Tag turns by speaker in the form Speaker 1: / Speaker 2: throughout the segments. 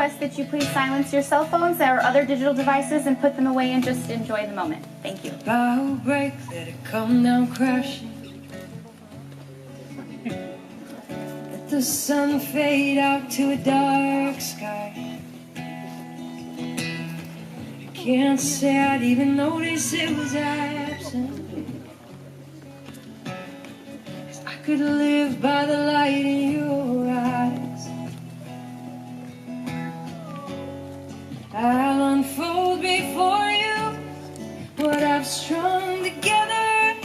Speaker 1: request that you please silence your cell phones or other digital devices and put them away and just enjoy the moment. Thank you.
Speaker 2: Bow break, let it come down crashing. Let the sun fade out to a dark sky. I can't say I'd even notice it was absent. I could live by the light in your eyes. I'll unfold before you what I've strung together,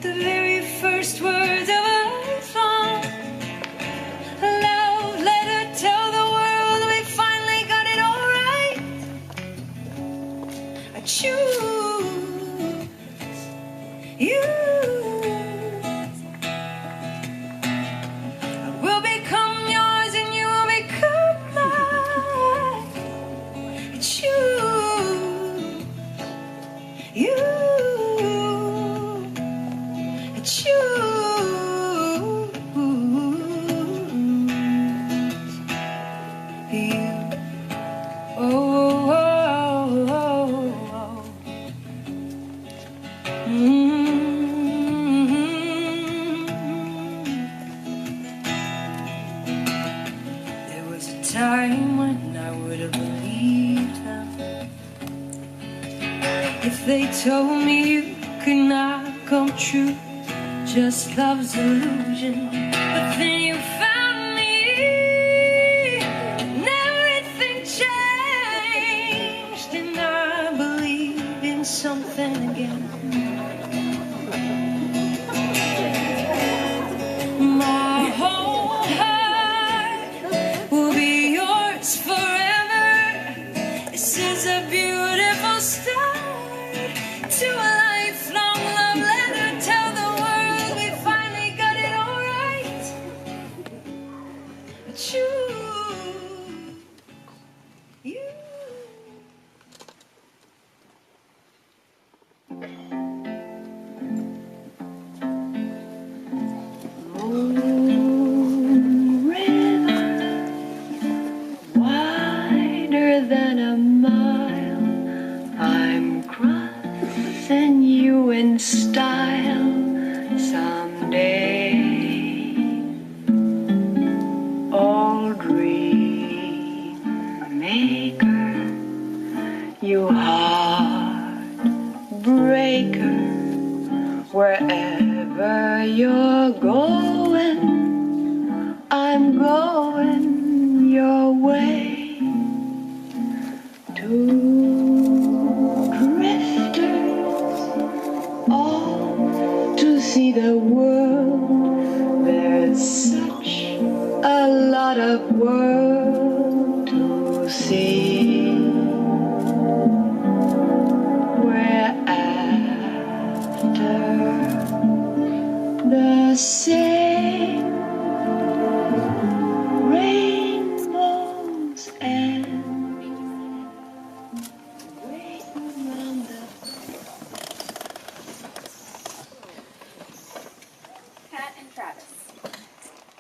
Speaker 2: the very first words of a song, a love letter, tell the world we finally got it all right. I choose you. Will become yours and you will become mine. I choose you. I choose you. Oh, oh, oh, oh. There was a time when I would have believed them if they told me you could not come true, just love's illusion. But then you found me and everything changed, and I believe in something again. My whole heart will be yours forever. This is a beautiful start to a lifelong love letter. Tell the world we finally got it all right. I choose you.
Speaker 3: Wider than a mile, I'm crossing you in style someday. Oh, dream maker, you heartbreaker, wherever you're going, I'm going your way. Two drifters, all to see the world. There's such a lot of world to see. We're after the same rainbows and waiting round the
Speaker 1: Kat and Travis,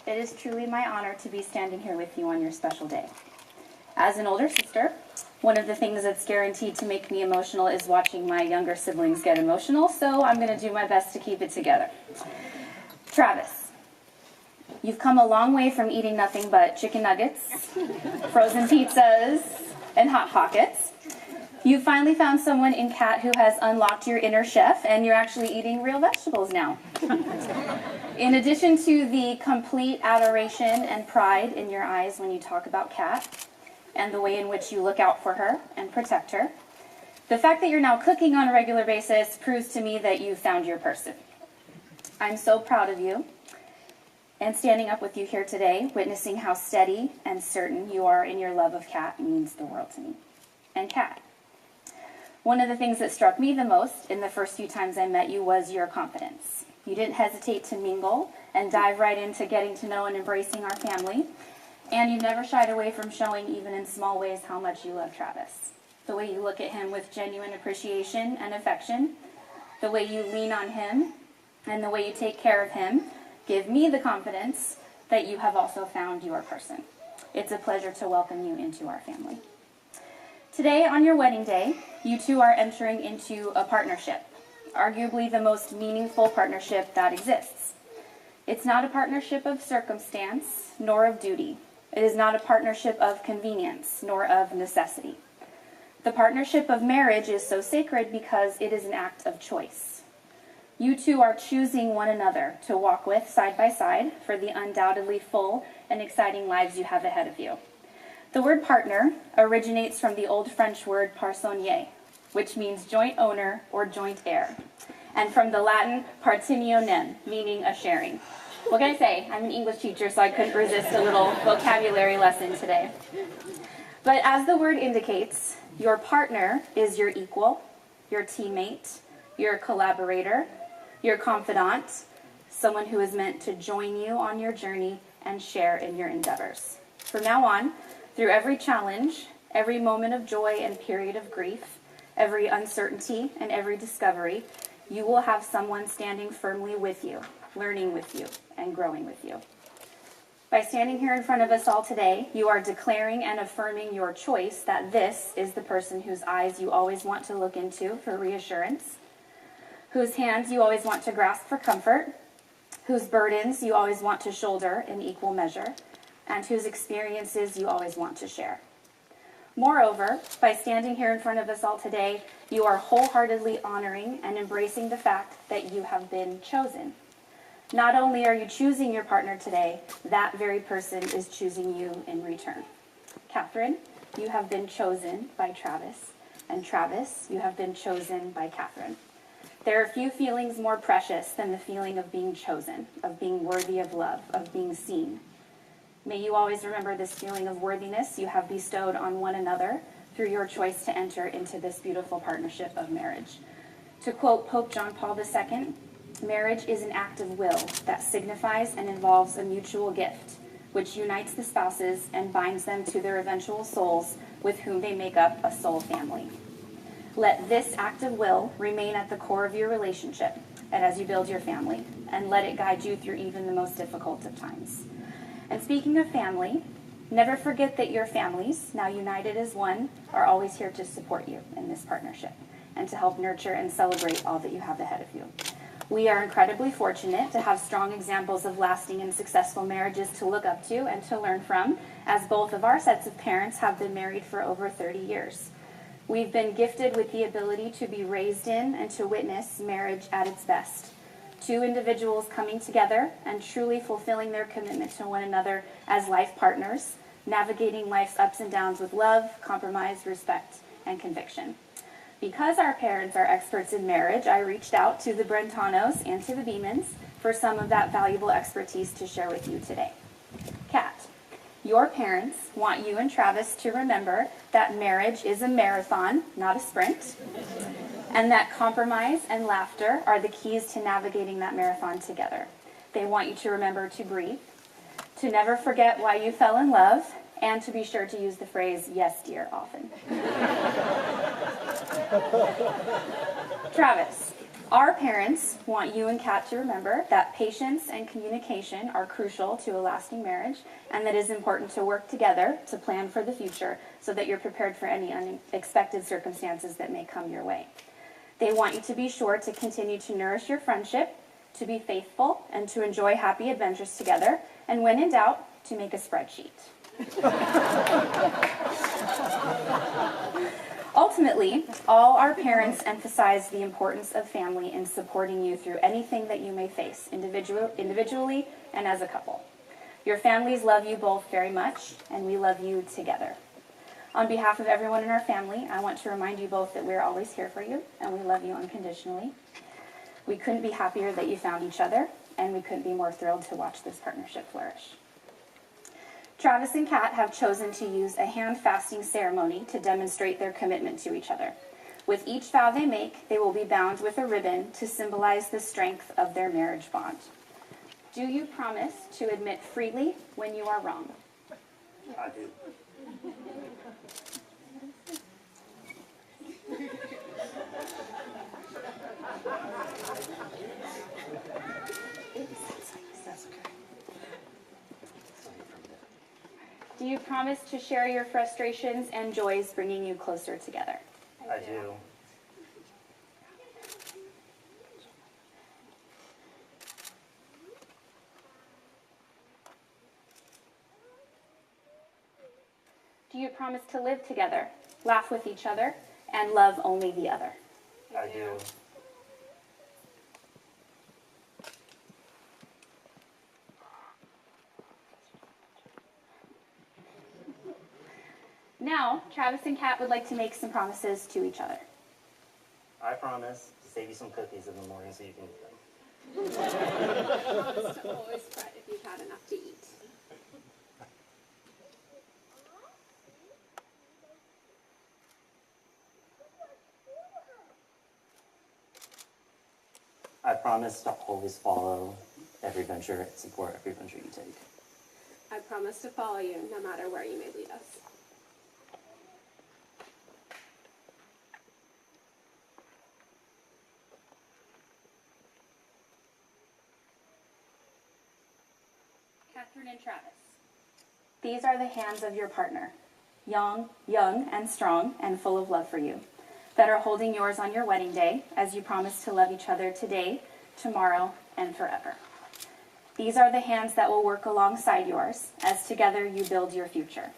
Speaker 1: it is truly my honor to be standing here with you on your special day. As an older sister, one of the things that's guaranteed to make me emotional is watching my younger siblings get emotional, so I'm going to do my best to keep it together. Travis, you've come a long way from eating nothing but chicken nuggets, frozen pizzas, and Hot Pockets. You finally found someone in Kat who has unlocked your inner chef, and you're actually eating real vegetables now. In addition to the complete adoration and pride in your eyes when you talk about Kat, and the way in which you look out for her and protect her, the fact that you're now cooking on a regular basis proves to me that you found your person. I'm so proud of you, and standing up with you here today, witnessing how steady and certain you are in your love of Kat means the world to me. And Kat, one of the things that struck me the most in the first few times I met you was your confidence. You didn't hesitate to mingle and dive right into getting to know and embracing our family. And you never shied away from showing, even in small ways, how much you love Travis. The way you look at him with genuine appreciation and affection, the way you lean on him, and the way you take care of him, give me the confidence that you have also found your person. It's a pleasure to welcome you into our family. Today, on your wedding day, you two are entering into a partnership, arguably the most meaningful partnership that exists. It's not a partnership of circumstance, nor of duty. It is not a partnership of convenience, nor of necessity. The partnership of marriage is so sacred because it is an act of choice. You two are choosing one another to walk with side by side for the undoubtedly full and exciting lives you have ahead of you. The word partner originates from the old French word partenaire, which means joint owner or joint heir, and from the Latin partenionem, meaning a sharing. What can I say? I'm an English teacher, so I couldn't resist a little vocabulary lesson today. But as the word indicates, your partner is your equal, your teammate, your collaborator, your confidant, someone who is meant to join you on your journey and share in your endeavors. From now on, through every challenge, every moment of joy and period of grief, every uncertainty and every discovery, you will have someone standing firmly with you, learning with you, and growing with you. By standing here in front of us all today, you are declaring and affirming your choice that this is the person whose eyes you always want to look into for reassurance, whose hands you always want to grasp for comfort, whose burdens you always want to shoulder in equal measure, and whose experiences you always want to share. Moreover, by standing here in front of us all today, you are wholeheartedly honoring and embracing the fact that you have been chosen. Not only are you choosing your partner today, that very person is choosing you in return. Katherine, you have been chosen by Travis, and Travis, you have been chosen by Katherine. There are few feelings more precious than the feeling of being chosen, of being worthy of love, of being seen. May you always remember this feeling of worthiness you have bestowed on one another through your choice to enter into this beautiful partnership of marriage. To quote Pope John Paul II, marriage is an act of will that signifies and involves a mutual gift, which unites the spouses and binds them to their eventual souls with whom they make up a soul family. Let this act of will remain at the core of your relationship and as you build your family, and let it guide you through even the most difficult of times. And speaking of family, never forget that your families, now united as one, are always here to support you in this partnership and to help nurture and celebrate all that you have ahead of you. We are incredibly fortunate to have strong examples of lasting and successful marriages to look up to and to learn from, as both of our sets of parents have been married for over 30 years. We've been gifted with the ability to be raised in and to witness marriage at its best. Two individuals coming together and truly fulfilling their commitment to one another as life partners, navigating life's ups and downs with love, compromise, respect, and conviction. Because our parents are experts in marriage, I reached out to the Brentanos and to the Beemans for some of that valuable expertise to share with you today. Kat, your parents want you and Travis to remember that marriage is a marathon, not a sprint, and that compromise and laughter are the keys to navigating that marathon together. They want you to remember to breathe, to never forget why you fell in love, and to be sure to use the phrase, "yes, dear," often. Travis, our parents want you and Kat to remember that patience and communication are crucial to a lasting marriage, and that it is important to work together to plan for the future so that you're prepared for any unexpected circumstances that may come your way. They want you to be sure to continue to nourish your friendship, to be faithful, and to enjoy happy adventures together, and when in doubt, to make a spreadsheet. Ultimately, all our parents emphasize the importance of family in supporting you through anything that you may face, individually and as a couple. Your families love you both very much, and we love you together. On behalf of everyone in our family, I want to remind you both that we're always here for you, and we love you unconditionally. We couldn't be happier that you found each other, and we couldn't be more thrilled to watch this partnership flourish. Travis and Kat have chosen to use a hand-fasting ceremony to demonstrate their commitment to each other. With each vow they make, they will be bound with a ribbon to symbolize the strength of their marriage bond. Do you promise to admit freely when you are wrong?
Speaker 4: I do.
Speaker 1: Do you promise to share your frustrations and joys, bringing you closer together?
Speaker 4: I do.
Speaker 1: Do you promise to live together, laugh with each other, and love only the other?
Speaker 4: I do.
Speaker 1: Now, Travis and Kat would like to make some promises to each other.
Speaker 4: I promise to save you some cookies in the morning so you can eat them.
Speaker 5: Promise to always fret if you've had enough to eat.
Speaker 4: I promise to always follow every venture and support every venture you take.
Speaker 5: I promise to follow you no matter where you may lead us.
Speaker 1: Katherine and Travis. These are the hands of your partner, young and strong and full of love for you, that are holding yours on your wedding day as you promise to love each other today, tomorrow, and forever. These are the hands that will work alongside yours as together you build your future.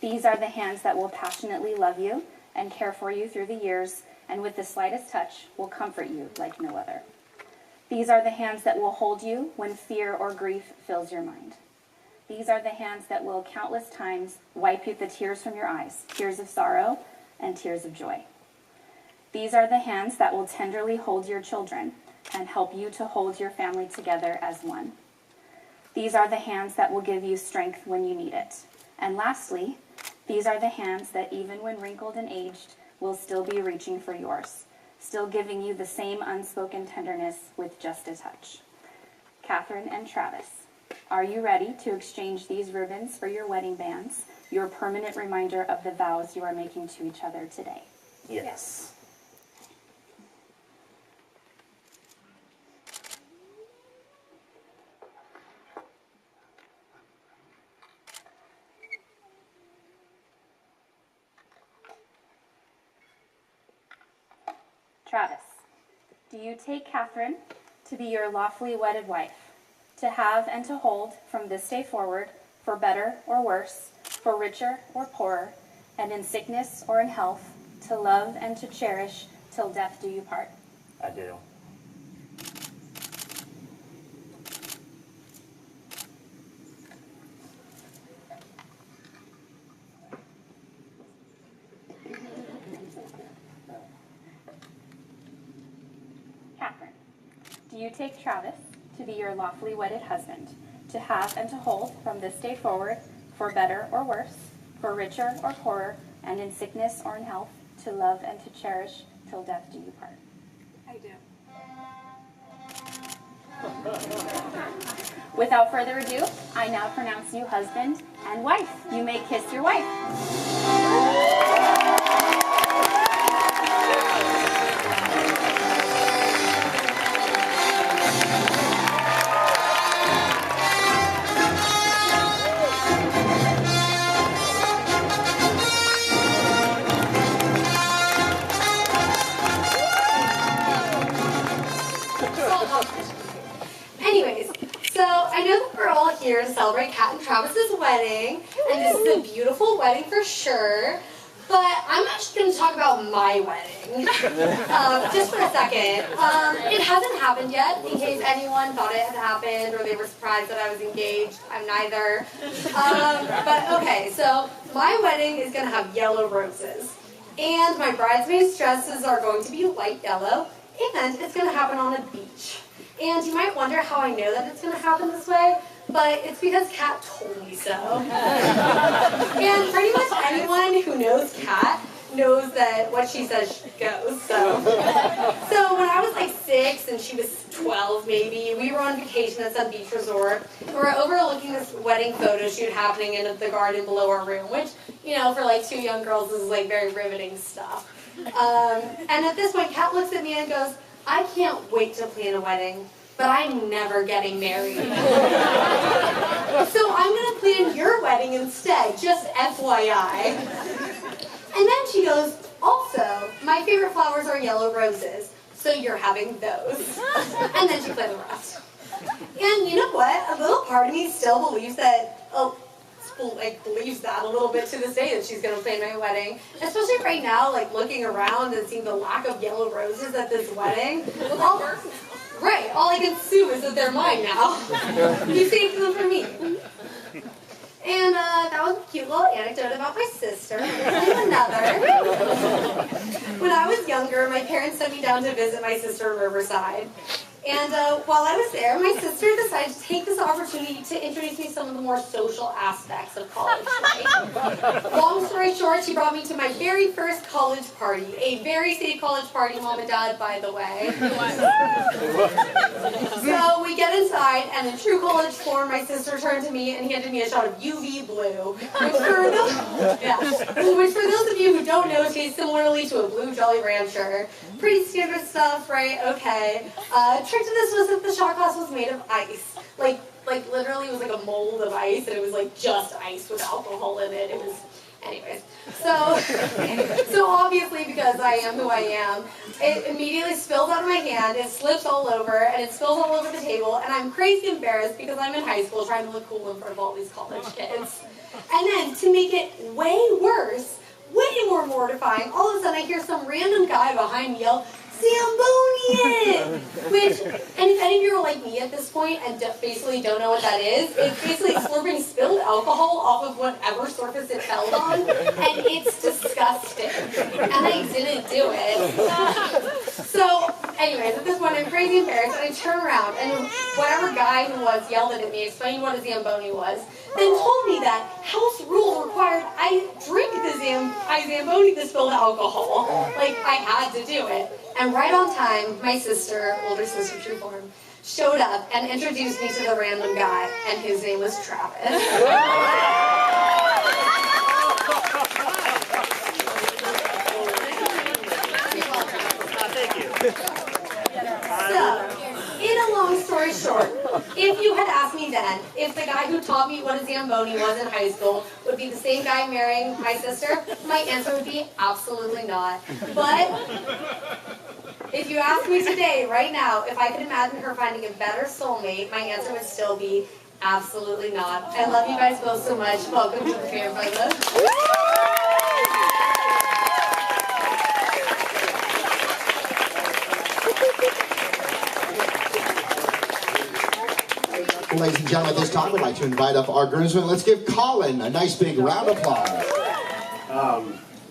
Speaker 1: These are the hands that will passionately love you and care for you through the years, and with the slightest touch will comfort you like no other. These are the hands that will hold you when fear or grief fills your mind. These are the hands that will countless times wipe the tears from your eyes, tears of sorrow and tears of joy. These are the hands that will tenderly hold your children and help you to hold your family together as one. These are the hands that will give you strength when you need it. And lastly, these are the hands that even when wrinkled and aged will still be reaching for yours, still giving you the same unspoken tenderness with just a touch. Katherine and Travis, are you ready to exchange these ribbons for your wedding bands, your permanent reminder of the vows you are making to each other today?
Speaker 4: Yes.
Speaker 1: Travis, do you take Katherine to be your lawfully wedded wife, to have and to hold from this day forward, for better or worse, for richer or poorer, and in sickness or in health, to love and to cherish till death do you part?
Speaker 4: I do.
Speaker 1: Katherine, do you take Travis to be your lawfully wedded husband, to have and to hold from this day forward, for better or worse, for richer or poorer, and in sickness or in health, to love and to cherish till death do you part?
Speaker 5: I do.
Speaker 1: Without further ado, I now pronounce you husband and wife. You may kiss your wife.
Speaker 6: Anyways, so I know that we're all here to celebrate Kat and Travis's wedding, and this is a beautiful wedding for sure. But I'm actually going to talk about my wedding, just for a second. It hasn't happened yet, in case anyone thought it had happened or they were surprised that I was engaged. I'm neither. But okay, so my wedding is going to have yellow roses, and my bridesmaids' dresses are going to be light yellow, and it's going to happen on a beach. And you might wonder how I know that it's going to happen this way, but it's because Kat told me so. And pretty much anyone who knows Kat knows that what she says goes. So when I was like 6 and she was 12 maybe, we were on vacation at some beach resort. We were overlooking this wedding photo shoot happening in the garden below our room, which, you know, for like 2 young girls is like very riveting stuff. And at this point, Kat looks at me and goes, "I can't wait to plan a wedding, but I'm never getting married. So I'm gonna plan your wedding instead, just FYI. And then she goes, also, my favorite flowers are yellow roses, so you're having those. And then she played the rest. And you know what? A little part of me still believes that, believes that a little bit to this day that she's gonna plan my wedding. Especially right now, like looking around and seeing the lack of yellow roses at this wedding. All I can assume is that they're mine now. You saved them for me. And that was a cute little anecdote about my sister. And another. When I was younger, my parents sent me down to visit my sister in Riverside. And while I was there, my sister decided to take this opportunity to introduce me to some of the more social aspects of college life. Long story short, she brought me to my very first college party. A very safe college party, Mom and Dad, by the way. So we get inside, and in true college form, my sister turned to me and handed me a shot of UV blue. Which for those of you who don't know, tastes similarly to a blue Jolly Rancher. Pretty standard stuff, right? Okay. Trick to this was that the shot glass was made of ice. Like literally it was like a mold of ice, and it was like just ice with alcohol in it. It was, anyways. So obviously, because I am who I am, it immediately spills out of my hand, it slips all over, and it spills all over the table, and I'm crazy embarrassed because I'm in high school trying to look cool in front of all these college kids. And then, to make it way worse, way more mortifying, all of a sudden I hear some random guy behind me yell, Zamboni! Which, and if any of you are like me at this point and basically don't know what that is, it's basically slurping spilled alcohol off of whatever surface it fell on, and it's disgusting. And I didn't do it. So, anyways, at this point I'm crazy embarrassed, and I turn around, and whatever guy who was yelled at me, explained what a Zamboni was, then told me that house rules required I drink the Zamboni the spilled alcohol. Like, I had to do it. And right on time, my sister, older sister, true form, showed up and introduced me to the random guy, and his name was Travis.
Speaker 7: Thank you.
Speaker 6: So, in a long story short, if you had asked me then if the guy who taught me what a Zamboni was in high school would be the same guy marrying my sister, my answer would be absolutely not. But if you ask me today, right now, if I could imagine her finding a better soulmate, my answer would still be absolutely not. I love you guys both so much. Welcome to the Fair Playlist.
Speaker 8: Ladies and gentlemen, at this time, we'd like to invite up our groomsmen. Let's give Colin a nice big round of applause.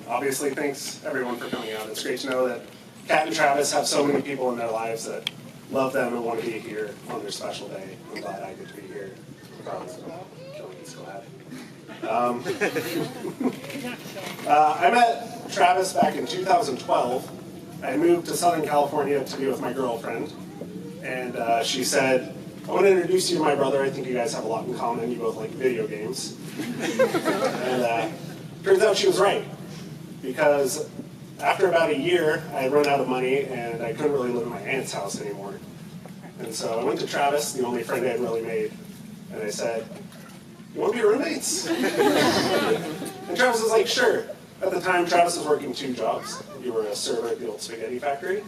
Speaker 7: Obviously, thanks everyone for coming out. It's great to know that Kat and Travis have so many people in their lives that love them and want to be here on their special day. I'm glad I get to be here, regardless of killing this glad. I met Travis back in 2012. I moved to Southern California to be with my girlfriend, and she said, I want to introduce you to my brother. I think you guys have a lot in common. You both like video games. And turns out she was right, because after about a year, I had run out of money and I couldn't really live in my aunt's house anymore. And so I went to Travis, the only friend I had really made, and I said, you want to be roommates? And Travis was like, sure. At the time, Travis was working 2 jobs. He was a server at the old spaghetti factory,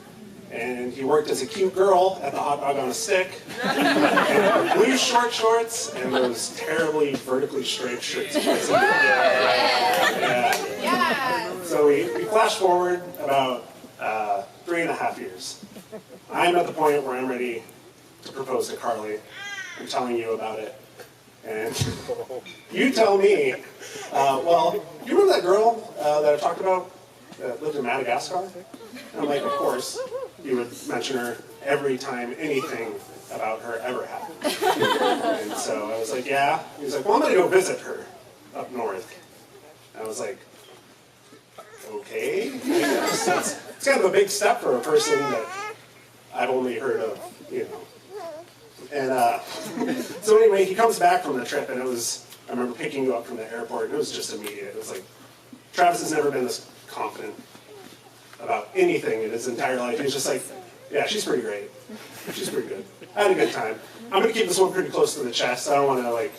Speaker 7: and he worked as a cute girl at the Hot Dog on a Stick, and blue short shorts, and those terribly vertically striped shirts. Yeah. So we flash forward about 3.5 years. I'm at the point where I'm ready to propose to Carly. I'm telling you about it. And you tell me, well, you remember that girl that I talked about that lived in Madagascar? And I'm like, of course. You would mention her every time anything about her ever happened. And so I was like, yeah. He was like, well, I'm going to go visit her up north. And I was like, okay. I guess. It's kind of a big step for a person that I've only heard of, you know. And so anyway, he comes back from the trip, and I remember picking you up from the airport, and it was just immediate. It was like, Travis has never been this confident about anything in his entire life. He's just like, yeah, she's pretty great. She's pretty good. I had a good time. I'm gonna keep this one pretty close to the chest. I don't want to like,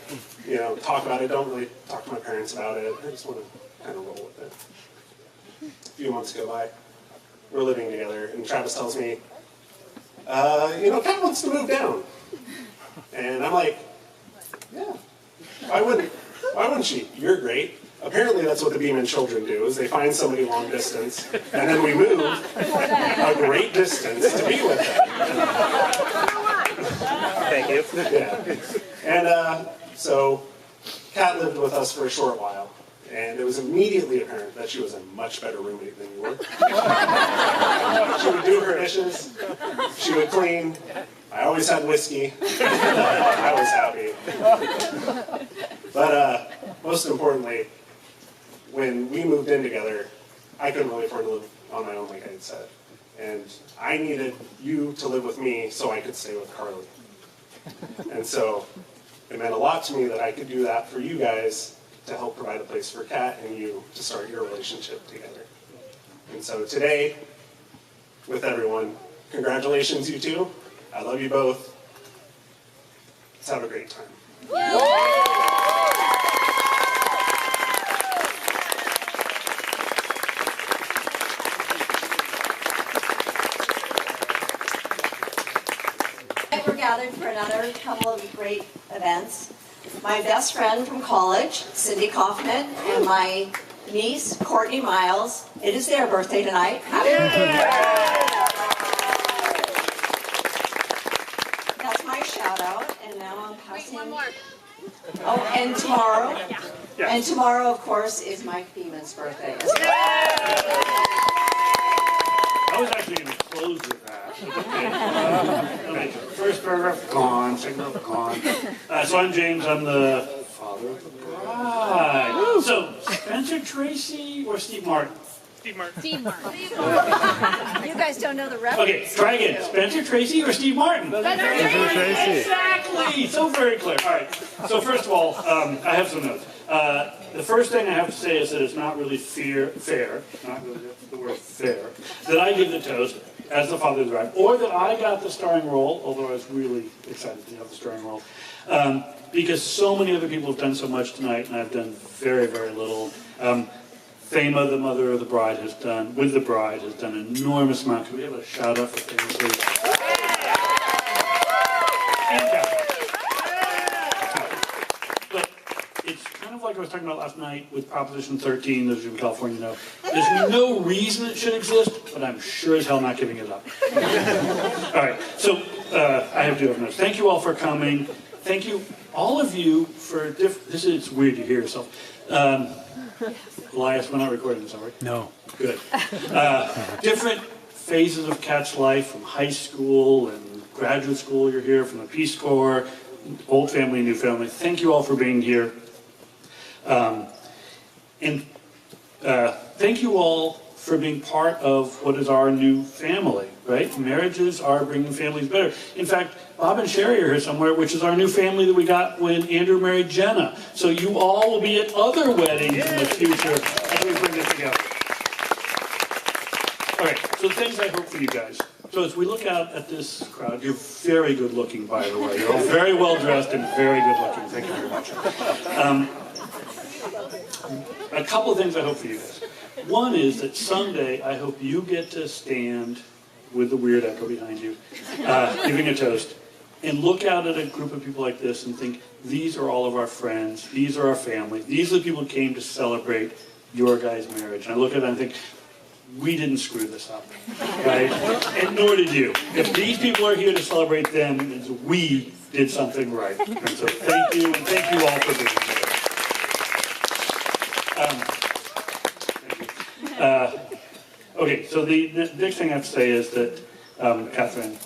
Speaker 7: you know, talk about it. Don't really talk to my parents about it. I just want to kind of roll with it. A few months go by. We're living together, and Travis tells me, you know, Kat wants to move down. And I'm like, yeah, why wouldn't she? You're great. Apparently that's what the Beeman children do, is they find somebody long distance, and then we move a great distance to be with them.
Speaker 9: Thank you.
Speaker 7: Yeah. And so Kat lived with us for a short while, and it was immediately apparent that she was a much better roommate than you were. She would do her dishes, she would clean, I always had whiskey, I was happy. But most importantly, when we moved in together, I couldn't really afford to live on my own like I had said. And I needed you to live with me so I could stay with Carly. And so it meant a lot to me that I could do that for you guys to help provide a place for Kat and you to start your relationship together. And so today, with everyone, congratulations you two. I love you both. Let's have a great time.
Speaker 10: We're gathered for another couple of great events. My best friend from college, Cindy Kaufman, and my niece, Courtney Miles. It is their birthday tonight. Happy That's my shout out, and now I'm passing.
Speaker 5: Wait, one more.
Speaker 10: Oh, and tomorrow, and tomorrow, of course, is Mike Beeman's birthday.
Speaker 9: I was actually going to close with that. Okay, first paragraph, gone. Second paragraph, gone. So I'm James. I'm the father of the bride. So, Spencer Tracy or Steve Martin? Steve Martin.
Speaker 11: Steve Martin. You guys don't know the reference.
Speaker 9: Okay, try again. Spencer Tracy or Steve Martin?
Speaker 11: Spencer Tracy.
Speaker 9: Exactly. So very clear. All right. So first of all, I have some notes. The first thing I have to say is that it's not really fair, not really the word fair, that I give the toast as the father of the bride, or that I got the starring role, although I was really excited to have the starring role, because so many other people have done so much tonight, and I've done very, very little. Fama, the mother of the bride, has done an enormous amount. Can we have a shout out for Fama, please? And Katherine. But it's kind of like I was talking about last night with Proposition 13, those of you in California know. There's no reason it should exist, but I'm sure as hell not giving it up. All right, so I have to have notes. Thank you all for coming. Thank you, all of you, for it's weird to hear yourself. Elias, we're not recording this, are we?
Speaker 12: No.
Speaker 9: Good. Different phases of Kat's life, from high school and graduate school, you're here, from the Peace Corps, old family, new family. Thank you all for being here. And thank you all for being part of what is our new family, right? Marriages are bringing families better. In fact, Bob and Sherry are here somewhere, which is our new family that we got when Andrew married Jenna. So you all will be at other weddings in the future as we bring this together. All right, so things I hope for you guys. So as we look out at this crowd, you're very good looking, by the way. You're all very well dressed and very good looking. Thank you very much. A couple of things I hope for you guys. One is that someday I hope you get to stand with the weird echo behind you, giving a toast, and look out at a group of people like this and think, these are all of our friends, these are our family, these are the people who came to celebrate your guys' marriage. And I look at it and think, we didn't screw this up, right? And nor did you. If these people are here to celebrate them, it means we did something right. And so thank you, and thank you all for being here. Okay, so the next thing I have to say is that, Katherine,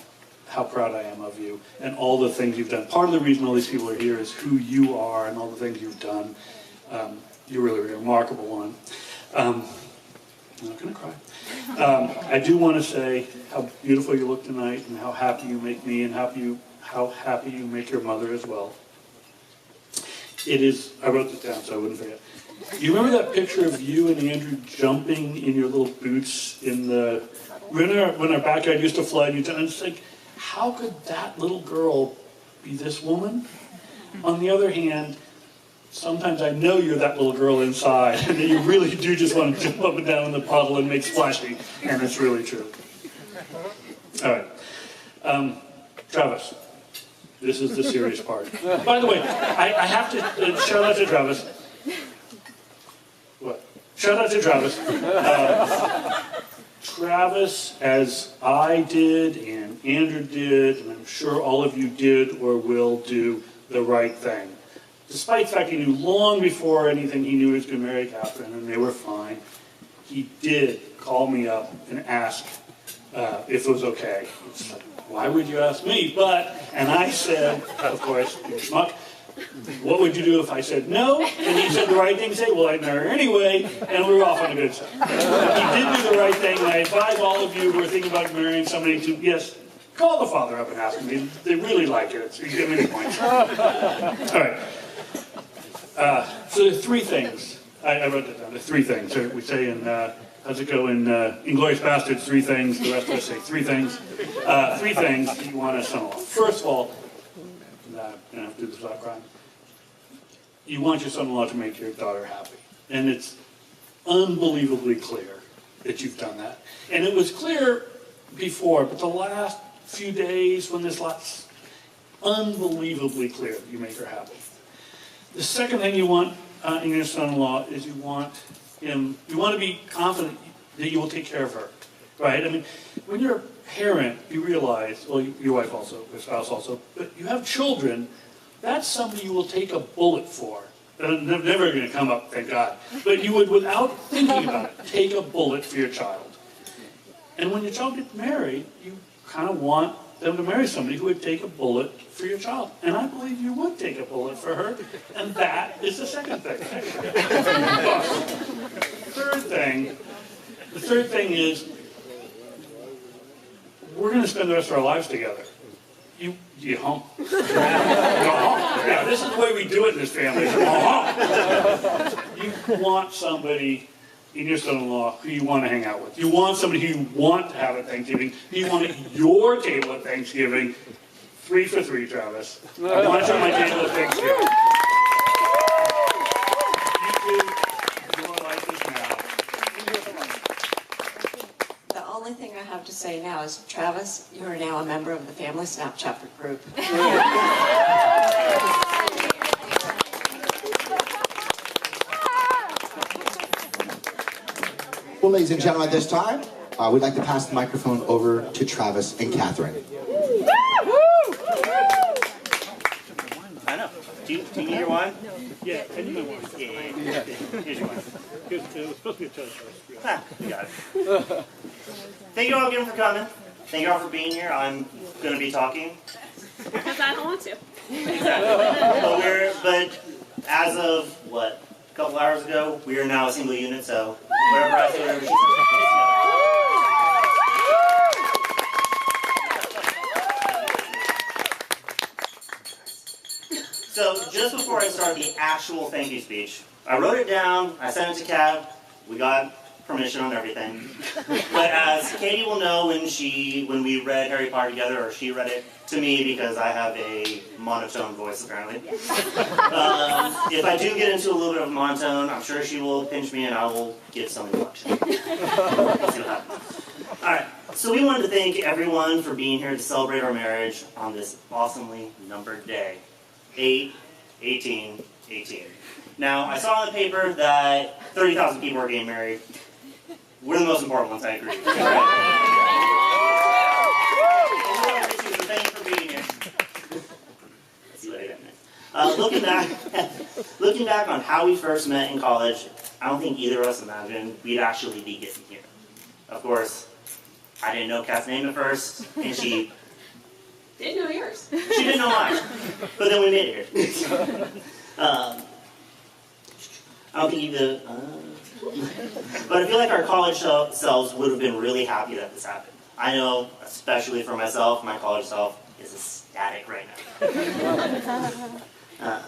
Speaker 9: how proud I am of you and all the things you've done. Part of the reason all these people are here is who you are and all the things you've done. You're really a remarkable one. I'm not going to cry. I do want to say how beautiful you look tonight and how happy you make me and how happy you make your mother as well. It is, I wrote this down so I wouldn't forget. You remember that picture of you and Andrew jumping in your little boots in the, when our backyard used to flood, and it's like, how could that little girl be this woman? On the other hand, sometimes I know you're that little girl inside, and that you really do just want to jump up and down in the puddle and make splashy, and it's really true. All right. Travis, this is the serious part. By the way, I have to shout out to Travis. What? Shout out to Travis. Travis, as I did, and Andrew did, and I'm sure all of you did or will do the right thing. Despite the fact he knew long before anything he knew he was going to marry Katherine, and they were fine, he did call me up and ask if it was okay. It's like, why would you ask me? And I said, of course, you schmuck, what would you do if I said no? And he said the right thing, say, well, I'd marry her anyway, and we were off on a good side. He did do the right thing, and I advise all of you who are thinking about marrying somebody to, yes, call the father up and ask him. They really like it. So you get many points. All right. So there are three things. I wrote that down. There are three things. So we say in, how's it go in Inglourious Bastards, three things. The rest of us say three things. Three things you want a son-in-law. First of all, I'm going to have to do this without crying. You want your son-in-law to make your daughter happy. And it's unbelievably clear that you've done that. And it was clear before, but the last few days when this last, unbelievably clear that you make her happy. The second thing you want in your son-in-law is you want to be confident that you will take care of her, right? I mean, when you're a parent, you realize, well, your wife also, your spouse also, but you have children, that's somebody you will take a bullet for. They're never going to come up, thank God. But you would, without thinking about it, take a bullet for your child. And when your child gets married, you kind of want them to marry somebody who would take a bullet for your child. And I believe you would take a bullet for her. And that is the second thing. The third thing is, we're going to spend the rest of our lives together. You home? Go home. Yeah, this is the way we do it in this family. Go home. You want somebody in your son-in-law who you want to hang out with. You want somebody who you want to have at Thanksgiving. You want at your table at Thanksgiving. 3 for 3, Travis. I want you at my table at Thanksgiving. You two, your life is now.
Speaker 10: The only thing I have to say now is, Travis, you are now a member of the family Snapchat group.
Speaker 8: Well, ladies and gentlemen, at this time, we'd like to pass the microphone over to Travis and Katherine.
Speaker 12: I know. Do you need your wine?
Speaker 9: Yeah, I need my wine.
Speaker 12: Yeah. Here's your wine.
Speaker 9: It was supposed to be a toast.
Speaker 12: Ah, you got it. Thank you all again for coming. Thank you all for being here. I'm going to be talking.
Speaker 5: Because I don't want to.
Speaker 12: Exactly. But as of, what, a couple hours ago, we are now a single unit, so wherever I say whatever she says. So just before I start the actual thank you speech, I wrote it down, I sent it to Kat, we got permission on everything. But as Katie will know when we read Harry Potter together, or she read it to me because I have a monotone voice apparently. If I do get into a little bit of monotone, I'm sure she will pinch me and I will give some inflection. Let's see what happens. Alright, so we wanted to thank everyone for being here to celebrate our marriage on this awesomely numbered day. 8/18/18. Now, I saw in the paper that 30,000 people are getting married. We're the most important ones, I agree. Thank you for being here. Let's see what I got next. Looking back on how we first met in college, I don't think either of us imagined we'd actually be getting here. Of course, I didn't know Kat's name at first, and she
Speaker 5: Didn't know yours.
Speaker 12: She didn't know mine, but then we made it here. I don't think either. But I feel like our college selves would have been really happy that this happened. I know, especially for myself, my college self is ecstatic right now.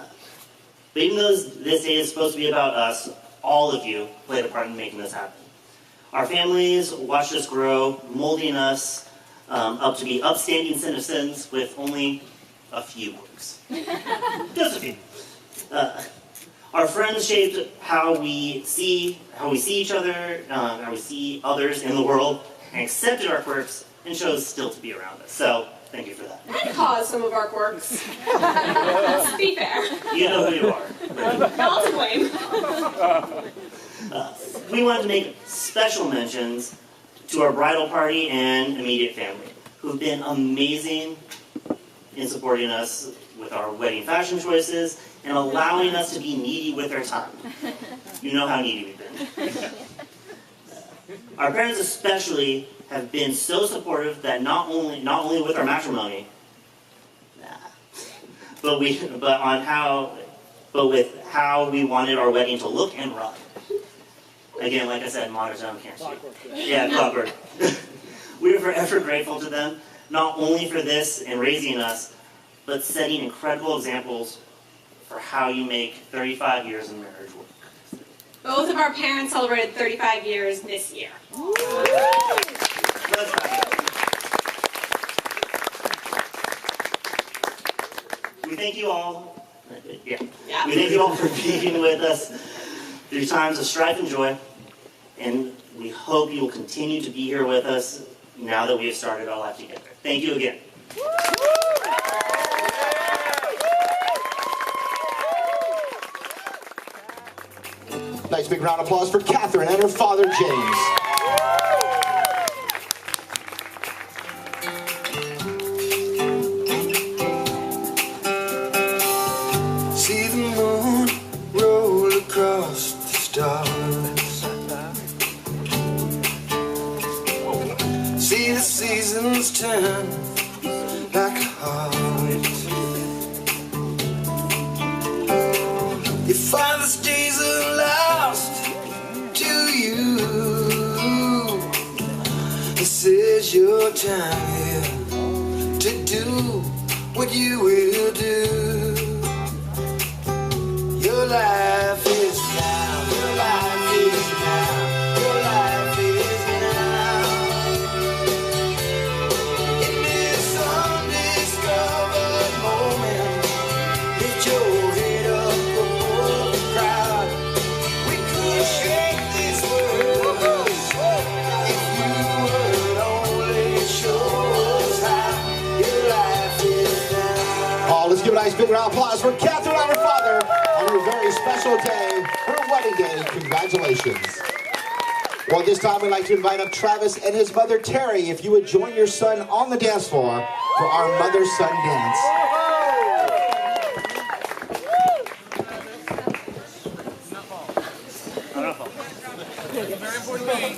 Speaker 12: But even though this day is supposed to be about us, all of you played a part in making this happen. Our families watched us grow, molding us up to be upstanding citizens with only a few quirks. Just a few. Our friends shaped how we see each other, how we see others in the world, and accepted our quirks and chose still to be around us. So, thank you for that.
Speaker 5: And caused some of our quirks. Let's be fair.
Speaker 12: You know who you are.
Speaker 5: Not to blame.
Speaker 12: We wanted to make special mentions to our bridal party and immediate family, who've been amazing in supporting us with our wedding fashion choices and allowing us to be needy with our time. You know how needy we've been. Our parents especially have been so supportive that not only with our matrimony, but with how we wanted our wedding to look and run. Again, like I said, monotone can't shoot. Yeah, clockwork. We are forever grateful to them, not only for this and raising us, but setting incredible examples for how you make 35 years in marriage work.
Speaker 5: Both of our parents celebrated 35 years this year.
Speaker 12: Let's wrap it up. We thank you all. We thank you all for being with us through times of strife and joy, and we hope you will continue to be here with us now that we have started our life together. Thank you again.
Speaker 8: Nice big round of applause for Katherine and her father, James.
Speaker 2: See the moon roll across the stars. See the seasons turn like a heart. Your father's days are lost to you. This is your time here to do what you will do. Your life is now, your life is now, your life is now. In this undiscovered moment, lift your head up above the crowd. We could shake this world if you would only show us how. Your life is now.
Speaker 8: Oh, let's give a nice big round of applause for Katherine and her father on her very special day, her wedding day. Congratulations. Well, this time we'd like to invite up Travis and his mother, Terry, if you would join your son on the dance floor for our mother-son dance.
Speaker 2: Very important thing.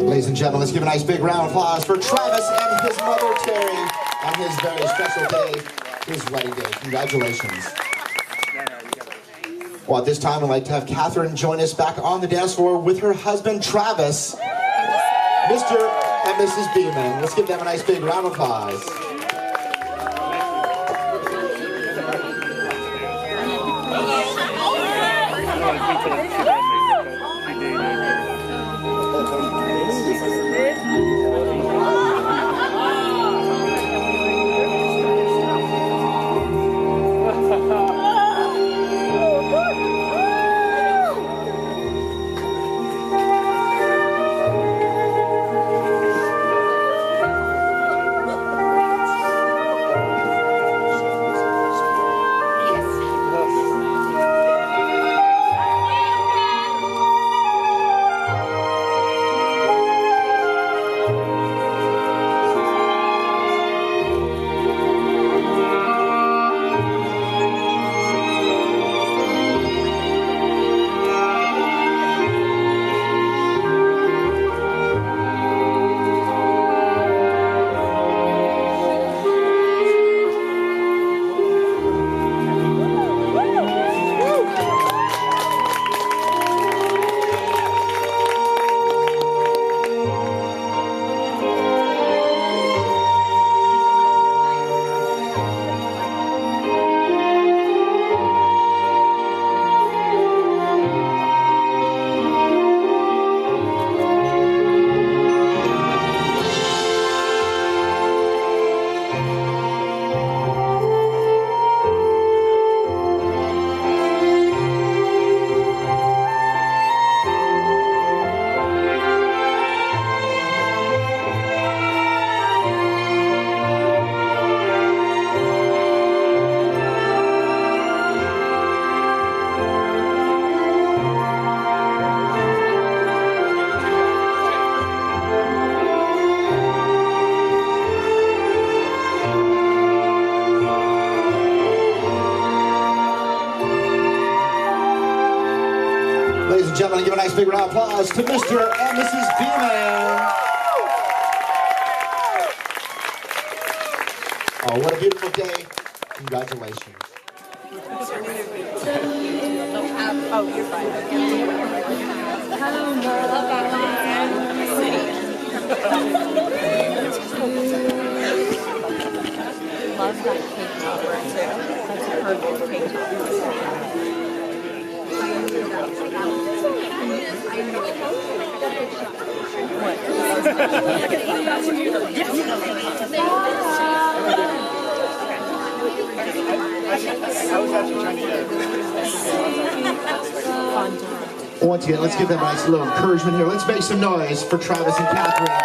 Speaker 8: Ladies and gentlemen, let's give a nice big round of applause for Travis and his mother, Terry, on his very special day, his wedding day. Congratulations. Well, at this time, I'd like to have Katherine join us back on the dance floor with her husband, Travis. Mr. and Mrs. Beeman. Let's give them a nice big round of applause. Ladies and gentlemen, give a nice big round of applause to Mr. and Mrs. Beeman. Oh, what a beautiful day. Congratulations.
Speaker 11: Oh, you're fine. Love that pink topper too. That's a purple pink topper.
Speaker 8: Once again, let's give them a nice little encouragement here. Let's make some noise for Travis and Katherine.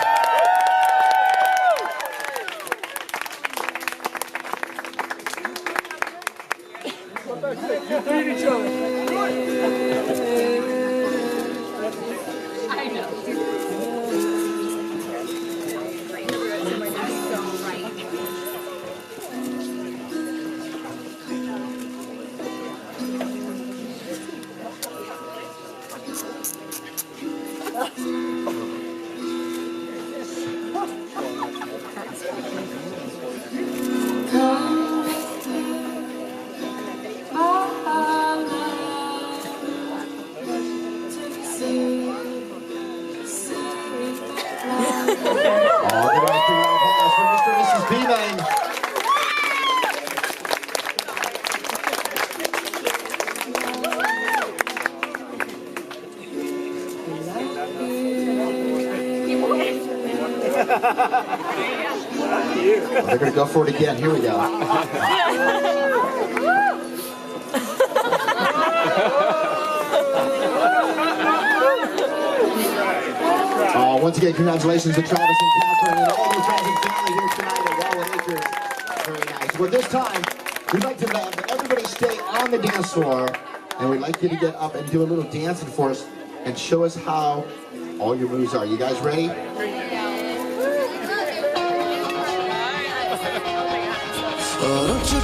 Speaker 8: They're going to go for it again. Here we go. Once again, congratulations to Travis and Katherine and all the friends and family here tonight at Wildwood Acres. Very nice. Well, this time, we'd like to have everybody stay on the dance floor, and we'd like you to get up and do a little dancing for us and show us how all your moves are. You guys ready?
Speaker 2: Oh, don't you